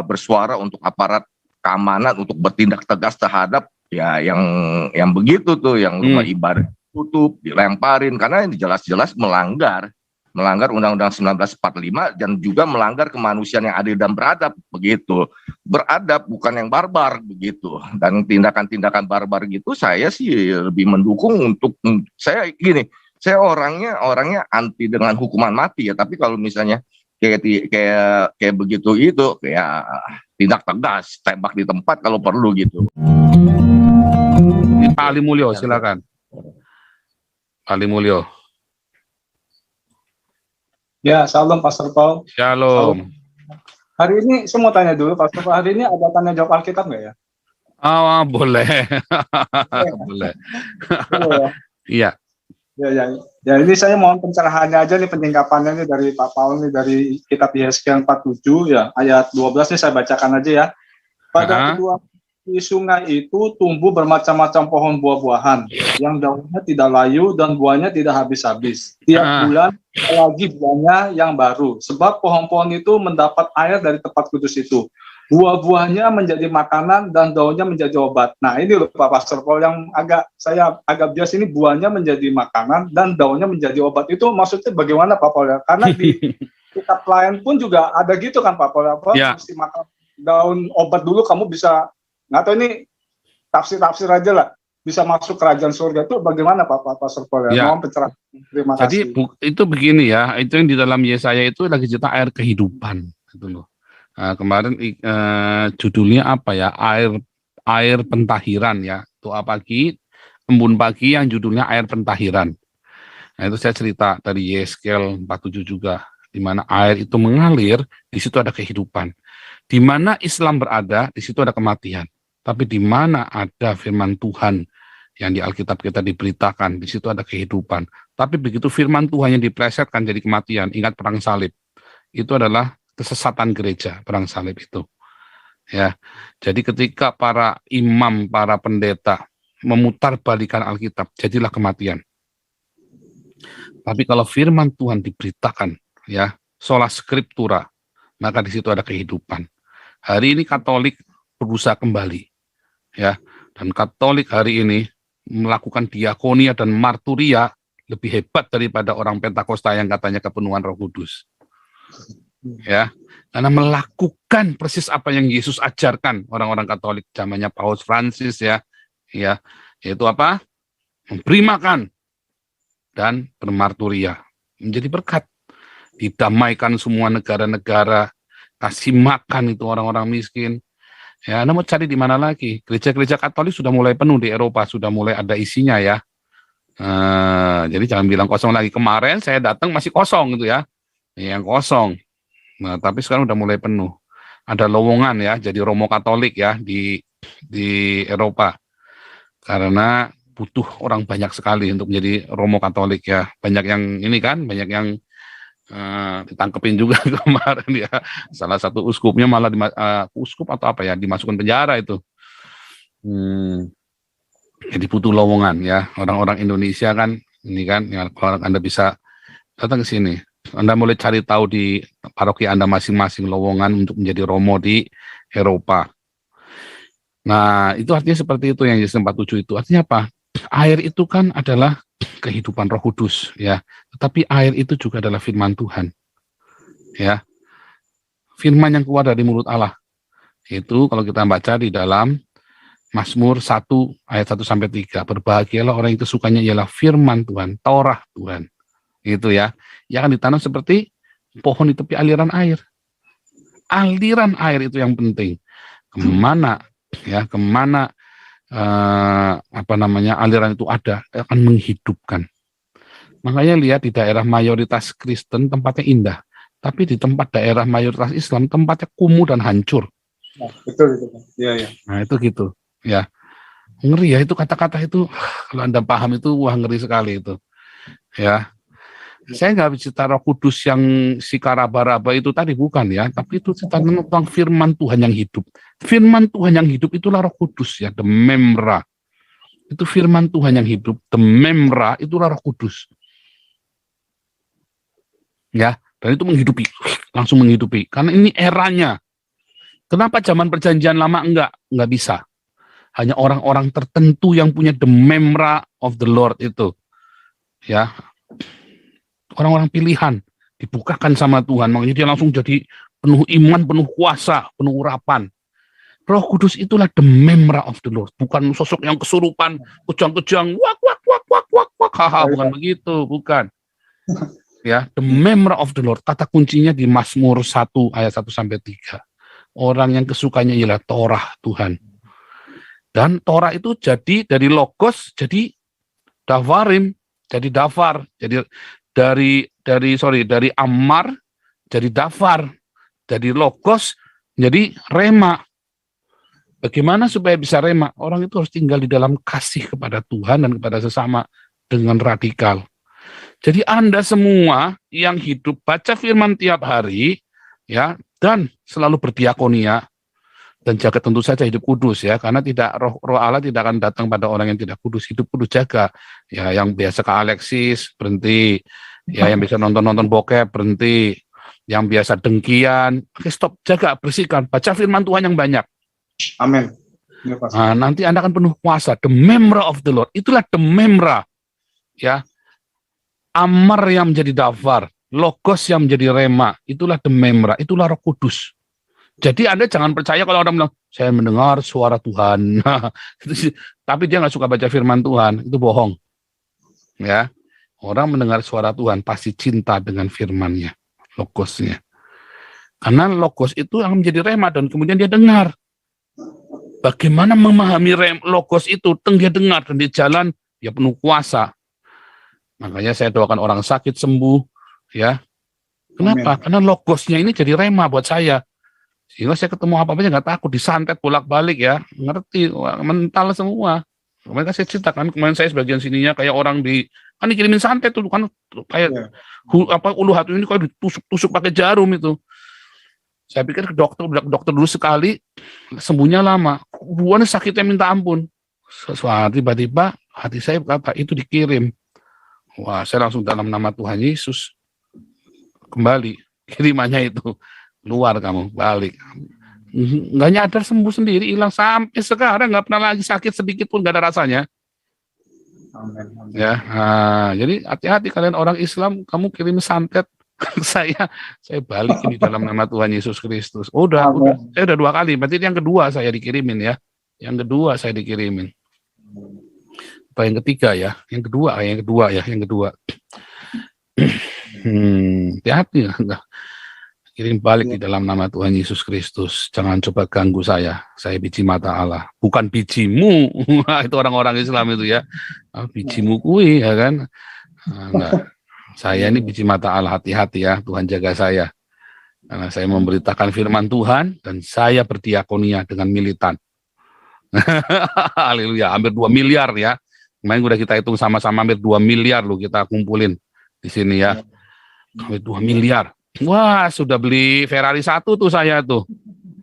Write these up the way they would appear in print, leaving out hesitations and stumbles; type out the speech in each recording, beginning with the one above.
bersuara untuk aparat keamanan untuk bertindak tegas terhadap ya yang begitu tuh, yang rumah ibadah tutup, dilemparin, karena ini jelas-jelas melanggar Undang-Undang 1945 dan juga melanggar kemanusiaan yang adil dan beradab begitu. Beradab bukan yang barbar begitu. Dan tindakan-tindakan barbar gitu saya sih lebih mendukung untuk saya gini, saya orangnya anti dengan hukuman mati ya, tapi kalau misalnya kayak begitu itu kayak tindak tegas, tembak di tempat kalau perlu gitu. Pak Ali Mulyo, silakan. Ali Mulyo. Ya, salam Pastor Paul. Shalom. Hari ini saya mau tanya dulu, Pastor Paul, hari ini ada tanya jawab Alkitab nggak ya? Boleh. Boleh. Iya. Ya, ini saya mohon pencerahannya aja nih, penyingkapannya nih dari Pak Paul nih, dari kitab Yesaya 47 ya, ayat 12 nih saya bacakan aja ya. Pada kedua di sungai itu tumbuh bermacam-macam pohon buah-buahan yang daunnya tidak layu dan buahnya tidak habis-habis. Tiap bulan lagi buahnya yang baru. Sebab pohon-pohon itu mendapat air dari tempat kudus itu. Buah-buahnya menjadi makanan dan daunnya menjadi obat. Nah ini loh Pak Pastor Paul yang saya agak bias ini, buahnya menjadi makanan dan daunnya menjadi obat. Itu maksudnya bagaimana Pak Paul ya? Karena di kitab lain pun juga ada gitu kan Pak Paul, mesti makan daun obat dulu kamu bisa. Nggak tahu ini tafsir aja lah, bisa masuk kerajaan surga, itu bagaimana Pak Pastor Paul ya? Mohon pencerahan. Terima kasih. Jadi itu begini ya, itu yang di dalam Yesaya itu lagi cerita air kehidupan gitu loh. Kemarin judulnya apa ya, air pentahiran ya, doa pagi, embun pagi yang judulnya air pentahiran. Nah itu saya cerita dari Yesaya 47 juga, di mana air itu mengalir, di situ ada kehidupan. Di mana Islam berada, di situ ada kematian. Tapi di mana ada firman Tuhan yang di Alkitab kita diberitakan, di situ ada kehidupan. Tapi begitu firman Tuhan yang diplesetkan jadi kematian, ingat perang salib. Itu adalah kesesatan gereja, perang salib itu. Ya. Jadi ketika para imam, para pendeta memutarbalikan Alkitab, jadilah kematian. Tapi kalau firman Tuhan diberitakan, ya, sola scriptura, maka di situ ada kehidupan. Hari ini Katolik berusaha kembali, ya, dan Katolik hari ini melakukan diakonia dan marturia lebih hebat daripada orang Pentakosta yang katanya kepenuhan Roh Kudus, ya, karena melakukan persis apa yang Yesus ajarkan orang-orang Katolik zamannya Paus Francis, ya, yaitu apa? Memberi makan dan bermarturia, menjadi berkat, didamaikan semua negara-negara, kasih makan itu orang-orang miskin. Ya, Anda mau cari di mana lagi? Gereja-gereja Katolik sudah mulai penuh di Eropa, sudah mulai ada isinya ya. Jadi jangan bilang kosong lagi. Kemarin saya datang masih kosong gitu ya, yang kosong. Nah, tapi sekarang udah mulai penuh. Ada lowongan ya, jadi Romo Katolik ya di Eropa. Karena butuh orang banyak sekali untuk menjadi Romo Katolik ya. Banyak yang ini kan, banyak yang ditangkepin juga kemarin ya, salah satu uskupnya malah uskup atau apa ya, dimasukkan penjara itu. Jadi butuh lowongan ya, orang-orang Indonesia kan ini kan, ya, kalau Anda bisa datang ke sini, Anda mulai cari tahu di paroki Anda masing-masing lowongan untuk menjadi romo di Eropa. Nah itu artinya seperti itu yang Yesaya 47 itu artinya apa? Air itu kan adalah kehidupan Roh Kudus ya, tetapi air itu juga adalah firman Tuhan ya, firman yang keluar dari mulut Allah. Itu kalau kita baca di dalam Mazmur 1 ayat 1 sampai 3, berbahagialah orang itu sukanya ialah firman Tuhan, Torah Tuhan. Itu ya, yang akan ditanam seperti pohon di tepi aliran air. Aliran air itu yang penting. Kemana ya, kemana aliran itu ada, akan menghidupkan. Makanya lihat di daerah mayoritas Kristen tempatnya indah, tapi di tempat daerah mayoritas Islam tempatnya kumuh dan hancur. Nah, betul. Ya. Nah itu gitu ya, ngeri ya itu kata-kata itu. Kalau Anda paham itu, wah ngeri sekali itu ya. Saya nggak bicara Roh Kudus yang si karaba-raba itu tadi, bukan ya, tapi itu cerita tentang firman Tuhan yang hidup. Firman Tuhan yang hidup itulah Roh Kudus ya, the memra. Itu firman Tuhan yang hidup, the memra itulah Roh Kudus. Ya, dan itu menghidupi, langsung menghidupi. Karena ini eranya Kenapa zaman perjanjian lama enggak? Enggak bisa. Hanya orang-orang tertentu yang punya the memra of the Lord itu. Ya. Orang-orang pilihan dibukakan sama Tuhan, makanya dia langsung jadi penuh iman, penuh kuasa, penuh urapan. Roh Kudus itulah the memra of the Lord, bukan sosok yang kesurupan, kejang-kejang, wak, bukan begitu, bukan. Ya, the memra of the Lord, kata kuncinya di Mazmur 1 ayat 1-3. Orang yang kesukanya ialah Torah Tuhan. Dan Torah itu jadi dari logos, jadi davarim, jadi dafar, jadi dari amar, jadi dafar, dari logos, jadi rema. Bagaimana supaya bisa rema? Orang itu harus tinggal di dalam kasih kepada Tuhan dan kepada sesama dengan radikal. Jadi Anda semua yang hidup baca firman tiap hari, ya, dan selalu berdiakonia, dan jaga tentu saja hidup kudus ya, karena tidak roh Allah tidak akan datang pada orang yang tidak kudus. Hidup kudus jaga. Ya, yang biasa ke Alexis berhenti. Ya, yang bisa nonton bokep berhenti. Yang biasa dengkian, oke stop, jaga, bersihkan, baca firman Tuhan yang banyak. Amin. Nah, nanti Anda akan penuh kuasa. The memra of the Lord. Itulah the memra. Ya. Amar yang menjadi dafar, logos yang menjadi rema, itulah the memra, itulah Roh Kudus. Jadi Anda jangan percaya kalau orang bilang, saya mendengar suara Tuhan. Tapi dia nggak suka baca firman Tuhan, itu bohong. Ya, orang mendengar suara Tuhan pasti cinta dengan firman-Nya, logosnya. Karena logos itu yang menjadi rema dan kemudian dia dengar. Bagaimana memahami logos itu? Dia dengar dan dia jalan, dia penuh kuasa. Makanya saya doakan orang sakit sembuh, ya. Kenapa? Amin. Karena logosnya ini jadi rema buat saya. Sehingga saya ketemu apa-apa nggak takut, disantet bolak-balik ya, ngerti, mental semua. Kemarin saya ceritakan, kemarin saya sebagian sininya kayak orang kan dikirimin santet tuh, kan kayak ulu hati ini kayak ditusuk-tusuk pakai jarum itu. Saya pikir ke dokter dulu sekali, sembuhnya lama. Buahnya sakitnya minta ampun. Sesuatu tiba-tiba hati saya berkata, itu dikirim. Wah, saya langsung dalam nama Tuhan Yesus kembali kirimannya itu, keluar kamu balik, nggak nyadar sembuh sendiri, hilang sampai sekarang, nggak pernah lagi sakit sedikit pun, nggak ada rasanya. Amen. Ya, jadi hati-hati kalian orang Islam, kamu kirim santet saya balikin di dalam nama Tuhan Yesus Kristus. Udah, saya udah 2 kali, berarti yang kedua saya dikirimin ya, yang kedua saya dikirimin. Apa yang ketiga ya? Yang kedua. Hati-hati ya. Kirim balik di dalam nama Tuhan Yesus Kristus. Jangan coba ganggu saya. Saya biji mata Allah. Bukan bijimu. Itu orang-orang Islam itu ya. Bijimu kui ya kan. Enggak. Saya ini biji mata Allah. Hati-hati ya. Tuhan jaga saya. Karena saya memberitakan firman Tuhan dan saya berdiakonia dengan militan. Haleluya. Hampir 2 miliar ya. Kemarin udah kita hitung sama-sama hampir 2 miliar loh kita kumpulin di sini ya. Hampir 2 miliar. Wah, sudah beli Ferrari 1 tuh saya tuh.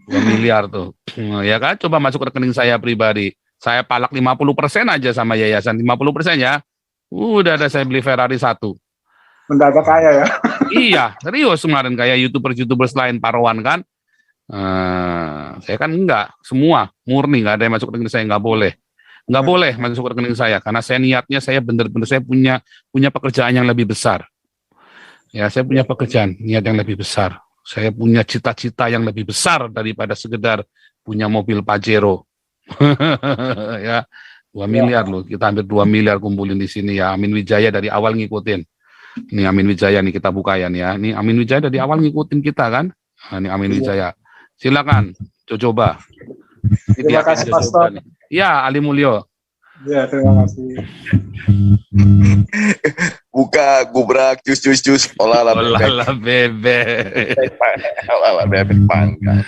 2 miliar tuh. Ya kan, coba masuk ke rekening saya pribadi. Saya palak 50% aja sama yayasan, 50% ya. Udah ada saya beli Ferrari 1. Mendadak kaya ya. Iya, serius kemarin kayak YouTuber lain Parwan kan. Saya kan enggak, semua murni, enggak ada yang masuk rekening saya, enggak boleh. Nggak boleh masuk ke rekening saya, karena saya niatnya saya benar-benar saya punya pekerjaan yang lebih besar. Ya, saya punya pekerjaan, niat yang lebih besar. Saya punya cita-cita yang lebih besar daripada sekedar punya mobil Pajero. Ya, 2 miliar loh, kita hampir 2 miliar kumpulin di sini ya. Amin Wijaya dari awal ngikutin. Ini Amin Wijaya nih kita bukain ya. Ini Amin Wijaya dari awal ngikutin kita kan. Nah, ini Amin Wijaya. Silakan, coba. Terima kasih Pastor. Ya, Ali Mulyo. Ya, terima kasih. Buka, gubrak, cus. Olala bebek. Olala bebek panggang.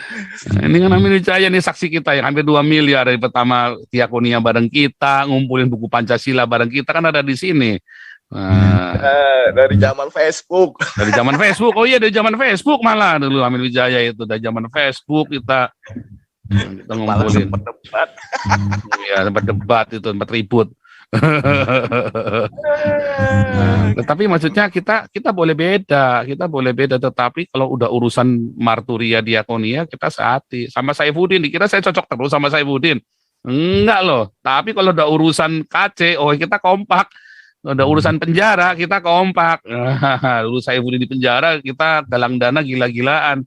Ini kan Amin Wijaya nih saksi kita yang hampir 2 miliar dari pertama diakonia bareng kita, ngumpulin buku Pancasila bareng kita kan ada di sini. Dari zaman Facebook. Oh iya, dari zaman Facebook malah dulu Amin Wijaya itu dari zaman Facebook kita ngumpulin. Sempat debat. Ya, sempat debat itu, sempat ribut. Nah, tetapi maksudnya kita boleh beda, tetapi kalau udah urusan marturia diakonia kita sehati. Sama Saifuddin, dikira saya cocok terus sama Saifuddin. Enggak loh. Tapi kalau udah urusan KC, oh kita kompak. Udah urusan penjara kita kompak. Dulu Saifuddin di penjara kita galang dana gila-gilaan.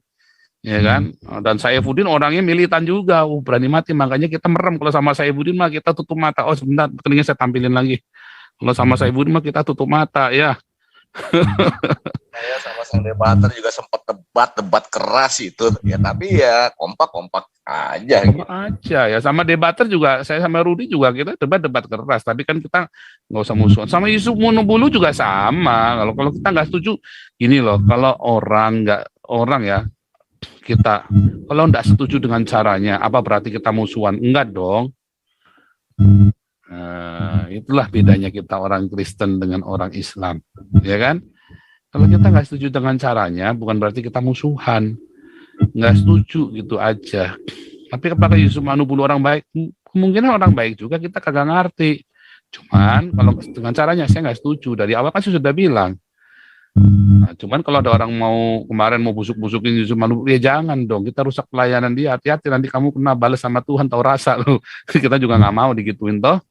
Ya kan? Dan Saifuddin orangnya militan juga, berani mati, makanya kita merem. Kalau sama Saifuddin mah kita tutup mata. Oh sebentar, keningnya saya tampilin lagi. Kalau sama Saifuddin mah kita tutup mata, ya. Saya sama sang debater juga sempat debat keras itu, ya tapi ya kompak aja. Sama aja ya, sama debater juga, saya sama Rudi juga kita debat keras, tapi kan kita nggak usah musuhan. Sama Yusuf Monobulu juga sama. Kalau kita nggak setuju, gini loh, kalau orang ya, kita kalau nggak setuju dengan caranya, apa berarti kita musuhan? Enggak dong. Itulah bedanya kita orang Kristen dengan orang Islam, ya kan? Kalau kita nggak setuju dengan caranya, bukan berarti kita musuhan. Nggak setuju gitu aja. Tapi apakah Yusuf Manubulu orang baik? Kemungkinan orang baik juga, kita kagak ngerti. Cuman kalau dengan caranya saya nggak setuju. Dari awal kan saya sudah bilang. Nah, cuman kalau ada orang kemarin mau busuk-busukin Yusuf Manubulu, ya jangan dong, kita rusak pelayanan dia. Hati-hati nanti kamu kena balas sama Tuhan, tahu rasa lu. Kita juga nggak mau digituin toh.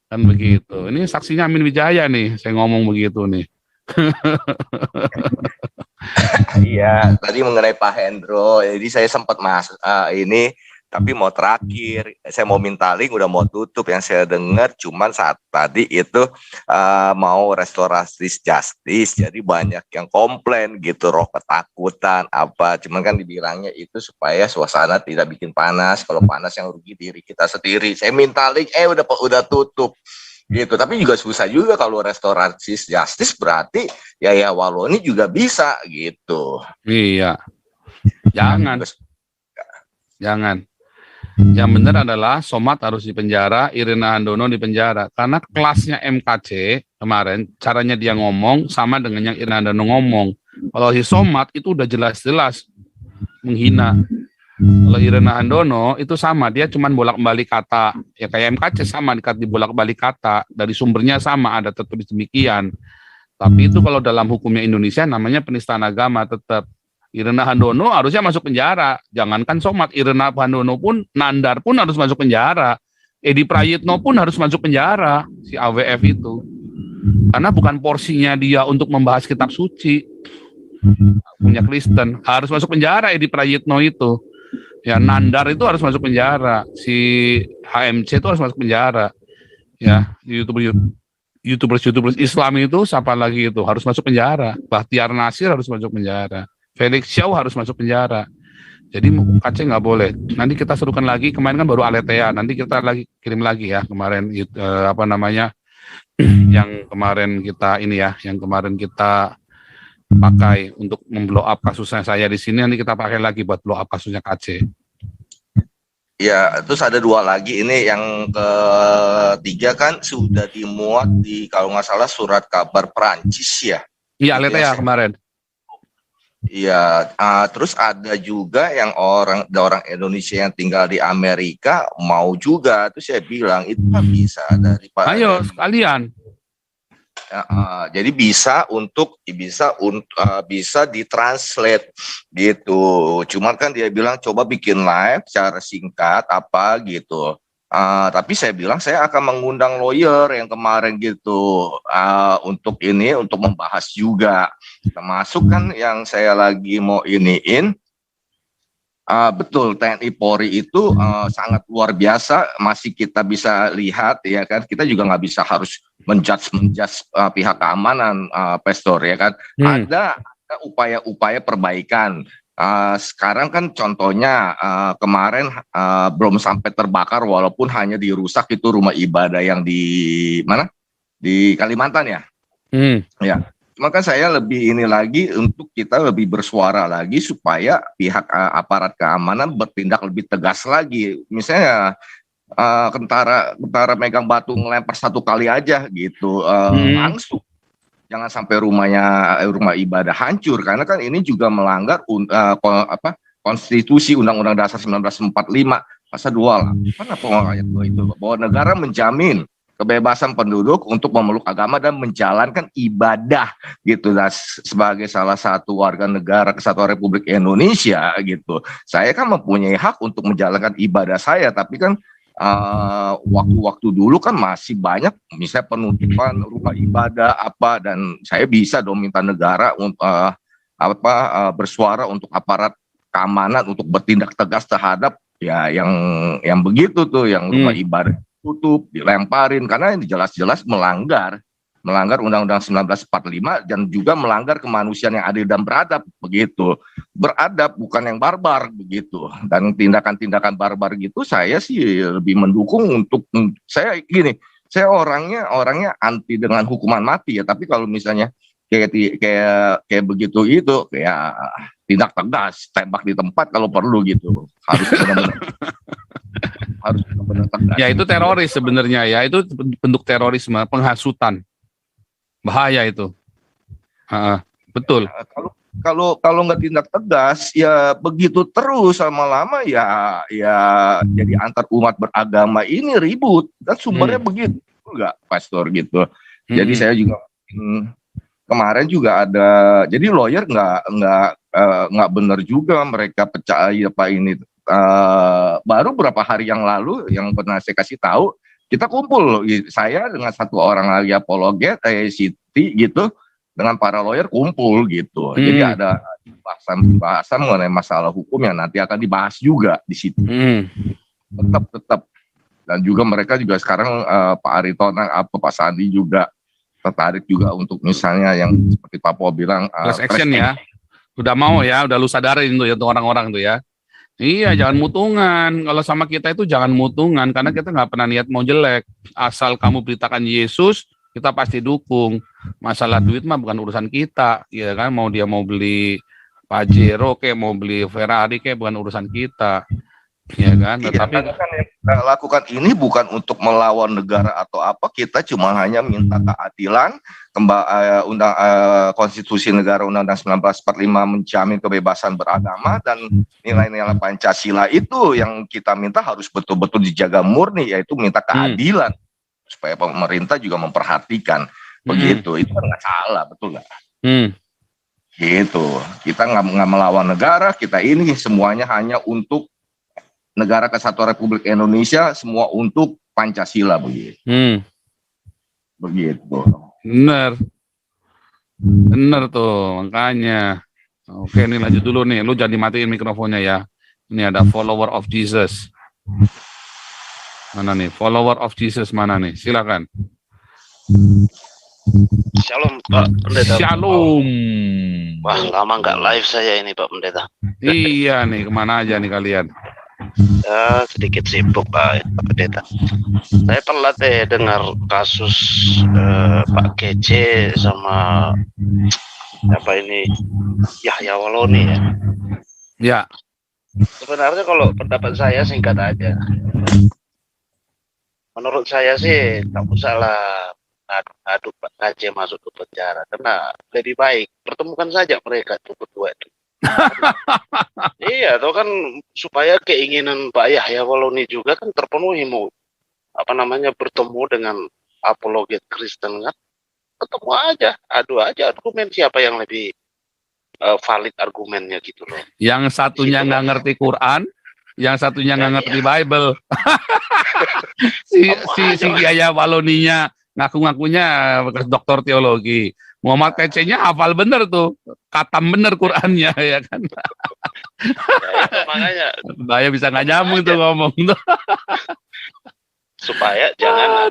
Kan begitu. Ini saksinya Amin Wijaya nih, saya ngomong begitu nih. Iya, tadi mengenai Pak Hendro, jadi saya sempat ini, tapi mau terakhir, saya mau minta link, udah mau tutup. Yang saya dengar cuman saat tadi itu mau restoratif justice, jadi banyak yang komplain gitu, roh ketakutan apa, cuman kan dibilangnya itu supaya suasana tidak bikin panas. Kalau panas yang rugi diri kita sendiri. Saya minta link, udah tutup gitu. Tapi juga susah juga kalau restoratif justice, berarti ya walau ini juga bisa gitu. Iya. Jangan. Yang benar adalah Somad harus dipenjara, Irena Handono dipenjara. Karena kelasnya MKC kemarin, caranya dia ngomong sama dengan yang Irena Handono ngomong. Kalau si Somad itu udah jelas-jelas menghina. Kalau Irena Handono itu sama, dia cuman bolak-balik kata. Ya kayak MKC sama, dibolak-balik kata. Dari sumbernya sama, ada tertulis demikian. Tapi itu kalau dalam hukumnya Indonesia namanya penistaan agama tetap. Irena Handono harusnya masuk penjara. Jangankan Somad, Irena Handono pun, Nandar pun harus masuk penjara. Edi Prayitno pun harus masuk penjara, si AWF itu. Karena bukan porsinya dia untuk membahas kitab suci. Punya Kristen. Harus masuk penjara Edi Prayitno itu. Ya, Nandar itu harus masuk penjara. Si HMC itu harus masuk penjara. Ya, YouTubers Islam itu, siapa lagi itu, harus masuk penjara. Bahtiar Nasir harus masuk penjara. Felix Xiao harus masuk penjara. Jadi KC nggak boleh. Nanti kita serukan lagi. Kemarin kan baru Aletea. Nanti kita kirim lagi ya kemarin yang kemarin kita yang kemarin kita pakai untuk memblow up kasusnya saya di sini. Nanti kita pakai lagi buat blow up kasusnya KC. Ya, terus ada dua lagi. Ini yang ketiga kan sudah dimuat di, kalau nggak salah, surat kabar Perancis ya. Iya, Aletea kemarin. Iya, terus ada juga yang orang Indonesia yang tinggal di Amerika mau juga. Terus saya bilang itu kan bisa dari Pak. Ayo sekalian. Jadi bisa ditranslate gitu. Cuman kan dia bilang coba bikin live secara singkat apa gitu. Tapi saya bilang saya akan mengundang lawyer yang kemarin gitu untuk membahas juga, termasuk kan yang saya lagi mau iniin. Betul, TNI Polri itu sangat luar biasa, masih kita bisa lihat ya kan, kita juga nggak bisa harus menjudge pihak keamanan, Pastor ya kan. Ada upaya-upaya perbaikan. Sekarang kan contohnya kemarin belum sampai terbakar, walaupun hanya dirusak itu rumah ibadah yang di mana, di Kalimantan ya. Ya, maka saya lebih ini lagi untuk kita lebih bersuara lagi supaya pihak aparat keamanan bertindak lebih tegas lagi. Misalnya tentara megang batu ngelempar satu kali aja gitu, langsung. Jangan sampai rumah ibadah hancur, karena kan ini juga melanggar konstitusi Undang-Undang Dasar 1945 pasal 28 apa ayat 2 itu, bahwa negara menjamin kebebasan penduduk untuk memeluk agama dan menjalankan ibadah gitu. Nah, sebagai salah satu warga negara Kesatuan Republik Indonesia gitu, saya kan mempunyai hak untuk menjalankan ibadah saya, tapi kan waktu-waktu dulu kan masih banyak misalnya penutupan rumah ibadah apa, dan saya bisa dong minta negara untuk bersuara untuk aparat keamanan untuk bertindak tegas terhadap ya yang begitu tuh, yang rumah ibadah tutup, dilemparin, karena ini jelas-jelas melanggar Undang-Undang 1945 dan juga melanggar kemanusiaan yang adil dan beradab begitu. Beradab bukan yang barbar begitu. Dan tindakan-tindakan barbar gitu saya sih lebih mendukung untuk saya gini, saya orangnya anti dengan hukuman mati ya, tapi kalau misalnya kayak begitu itu kayak tindak tegas, tembak di tempat kalau perlu gitu. Harus benar-benar tegas. Ya itu teroris sebenarnya ya, itu bentuk terorisme, penghasutan. Bahaya itu. Betul. Kalau nggak tindak tegas ya begitu terus, lama-lama ya jadi antar umat beragama ini ribut, dan sumbernya begitu enggak, Pastor gitu. Jadi saya juga kemarin juga ada, jadi lawyer nggak benar juga mereka percaya apa ini. Baru beberapa hari yang lalu yang pernah saya kasih tahu, kita kumpul, saya dengan satu orang lagi apologet, Siti gitu, dengan para lawyer kumpul gitu. Jadi ada bahasan mengenai masalah hukum yang nanti akan dibahas juga di situ. Tetap. Dan juga mereka juga sekarang Pak Aritonang, Pak Sandi juga tertarik juga untuk misalnya yang seperti Pak Po bilang class action ya. Udah mau ya, udah lu sadarin tuh ya untuk orang-orang tuh ya. Iya, jangan mutungan. Kalau sama kita itu jangan mutungan, karena kita nggak pernah niat mau jelek. Asal kamu beritakan Yesus, kita pasti dukung. Masalah duit mah bukan urusan kita, ya kan? Mau dia mau beli Pajero kayak mau beli Ferrari kayak bukan urusan kita, ya kan? Tetapi kan yang kita lakukan ini bukan untuk melawan negara atau apa, kita cuma hanya minta keadilan. Konstitusi negara Undang-Undang 1945 menjamin kebebasan beragama, dan nilai-nilai Pancasila itu yang kita minta harus betul-betul dijaga murni, yaitu minta keadilan supaya pemerintah juga memperhatikan begitu. Itu kan nggak salah, betul nggak? Gitu, kita nggak melawan negara, kita ini semuanya hanya untuk Negara Kesatuan Republik Indonesia, semua untuk Pancasila begitu. Begitu. Bener tuh, makanya. Oke, ini lanjut dulu nih. Lu jangan dimatiin mikrofonnya ya. Ini ada follower of Jesus. Mana nih? Follower of Jesus mana nih? Silakan. Shalom Pak Pendeta. Shalom. Wah, lama nggak live saya ini Pak Pendeta. Iya nih, kemana aja nih kalian? Sedikit sibuk Pak Pendeta. Saya telat dengar kasus Pak Kece sama apa ini Yahya Waloni ya. Ya. Sebenarnya kalau pendapat saya singkat aja. Menurut saya sih tak usah lah adu Pak Kece masuk ke penjara, karena lebih baik pertemukan saja mereka itu berdua itu. Iya, itu kan supaya keinginan Pak Yahya Waloni juga kan terpenuhi, mau bertemu dengan apologet Kristen kan, ketemu aja, adu aja argumen siapa yang lebih valid argumennya gitu loh. Yang satunya nggak ngerti Quran, yang satunya nggak ngerti Bible. si Yahya Waloninya ngaku-ngakunya doktor teologi. Muhammad Kece-nya hafal bener tuh, katam bener Qurannya ya kan. Ya, itu makanya saya bisa nggak nyambung tuh ngomong tuh. Supaya jangan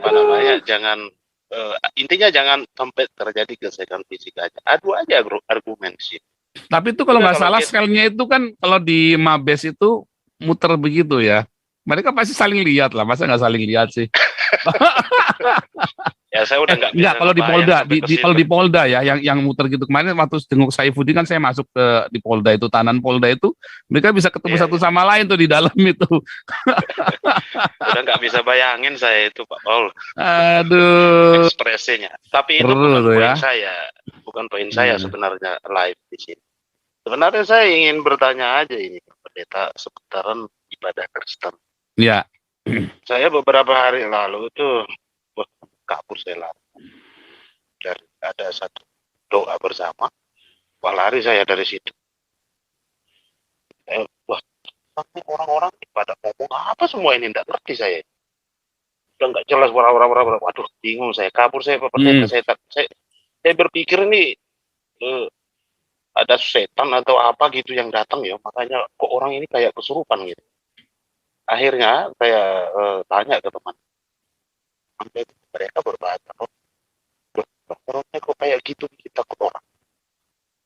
intinya jangan sampai terjadi gesekan fisik aja. Adu aja argumen sih. Tapi itu kalau nggak salah selnya itu kan kalau di Mabes itu muter begitu ya. Mereka pasti saling lihat lah, masa nggak saling lihat sih? Ya saya udah nggak kalau di Polda, kalau di Polda ya, yang muter gitu kemarin waktu jenguk Saifuddin kan saya masuk di Polda itu, tahanan Polda itu, mereka bisa ketemu satu sama lain tuh di dalam itu. Udah nggak bisa bayangin saya itu Pak Paul. Aduh. Ekspresinya. Tapi itu bukan poin saya sebenarnya live di sini. Sebenarnya saya ingin bertanya aja ini Pendeta seputaran ibadah Kristen. Ya. Saya beberapa hari lalu tuh kabur saya lari. Dan ada satu doa bersama, wah lari saya dari situ. Wah, tapi orang-orang pada ngomong apa semua ini, tidak ngerti saya. Udah nggak jelas, waduh, bingung saya, kabur saya, saya berpikir ini ada setan atau apa gitu yang datang ya, makanya kok orang ini kayak kesurupan gitu. Akhirnya saya tanya ke teman, mereka berbahasa rohnya kok kayak gitu, kita ke orang.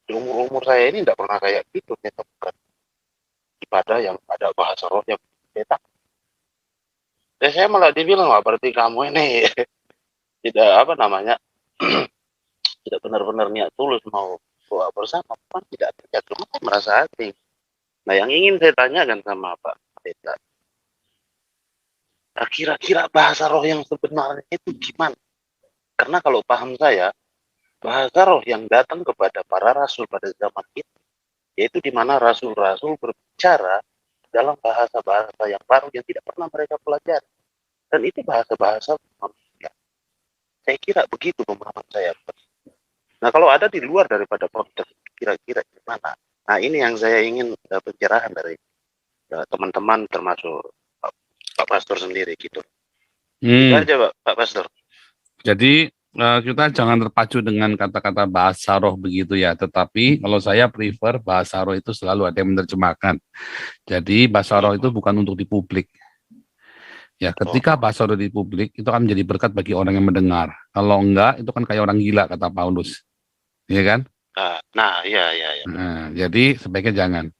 Di umur saya ini tidak pernah kayak gitu, kita bukan ibadah yang ada bahasa rohnya beda. Dan saya malah dibilang, wah berarti kamu ini tidak apa namanya tidak benar-benar niat tulus mau doa bersama, kan tidak cuma merasa hati. Nah yang ingin saya tanyakan sama Pak Pendeta, nah, kira-kira bahasa roh yang sebenarnya itu gimana? Karena kalau paham saya, bahasa roh yang datang kepada para rasul pada zaman itu, yaitu di mana rasul-rasul berbicara dalam bahasa-bahasa yang baru yang tidak pernah mereka pelajari. Dan itu bahasa-bahasa manusia. Saya kira begitu pemahaman saya. Nah kalau ada di luar daripada podcast, kira-kira gimana? Nah ini yang saya ingin pencerahan dari teman-teman termasuk Pak Pastor sendiri gitu. Itu aja Pak Pastor. Jadi kita jangan terpacu dengan kata-kata bahasa roh begitu ya. Tetapi kalau saya prefer bahasa roh itu selalu ada yang menerjemahkan. Jadi bahasa roh itu bukan untuk di publik. Ya, ketika bahasa roh di publik itu akan menjadi berkat bagi orang yang mendengar. Kalau enggak, itu kan kayak orang gila kata Paulus. Iya kan? Nah, iya. Nah, jadi sebaiknya jangan.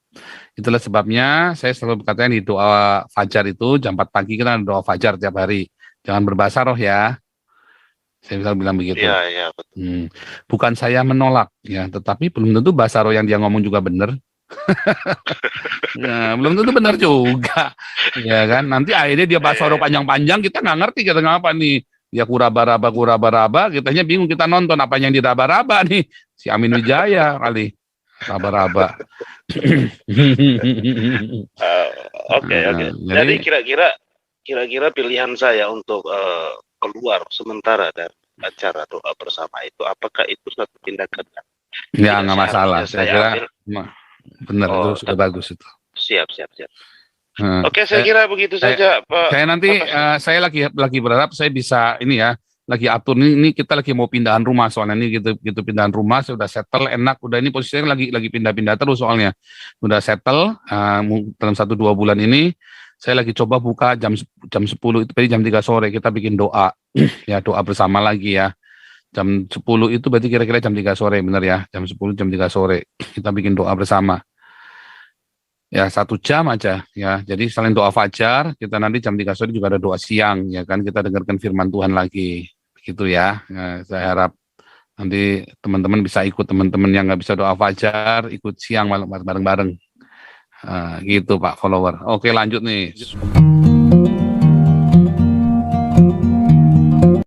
Itulah sebabnya saya selalu berkata di doa fajar itu jam 4 pagi kita ada doa fajar tiap hari. Jangan berbahasa roh ya. Saya bisa bilang begitu. Iya, betul. Bukan saya menolak ya, tetapi belum tentu bahasa roh yang dia ngomong juga benar. Ya, belum tentu benar juga. Ya kan? Nanti akhirnya dia bahasa roh panjang-panjang, kita nggak ngerti kita ngapa nih. Dia kuraba-raba, kitanya bingung, kita nonton apa yang diraba-raba nih. Si Amin Wijaya kali. Raba-raba. Oke. Jadi kira-kira pilihan saya untuk keluar sementara dari acara doa bersama itu, apakah itu satu tindakan? Ya nggak masalah. Saya kira benar, itu sudah bagus itu. Siap. Oke, saya kira begitu saja, Pak. Saya nanti saya lagi berharap saya bisa ini ya, lagi atur ini kita lagi mau pindahan rumah soalnya ini gitu pindahan rumah, saya udah settle enak, udah ini posisinya lagi pindah-pindah terus soalnya. Udah settle dalam 1-2 bulan ini saya lagi coba buka jam 10 itu tadi jam 3 sore kita bikin doa. Ya, doa bersama lagi ya. Jam 10 itu berarti kira-kira jam 3 sore, benar ya? Jam 10, jam 3 sore. Kita bikin doa bersama. Ya, 1 jam aja ya. Jadi selain doa fajar, kita nanti jam 3 sore juga ada doa siang, ya kan? Kita dengarkan firman Tuhan lagi. Begitu ya. Nah, saya harap nanti teman-teman bisa ikut, teman-teman yang nggak bisa doa fajar, ikut siang bareng-bareng. Gitu Pak follower. Oke, lanjut nih.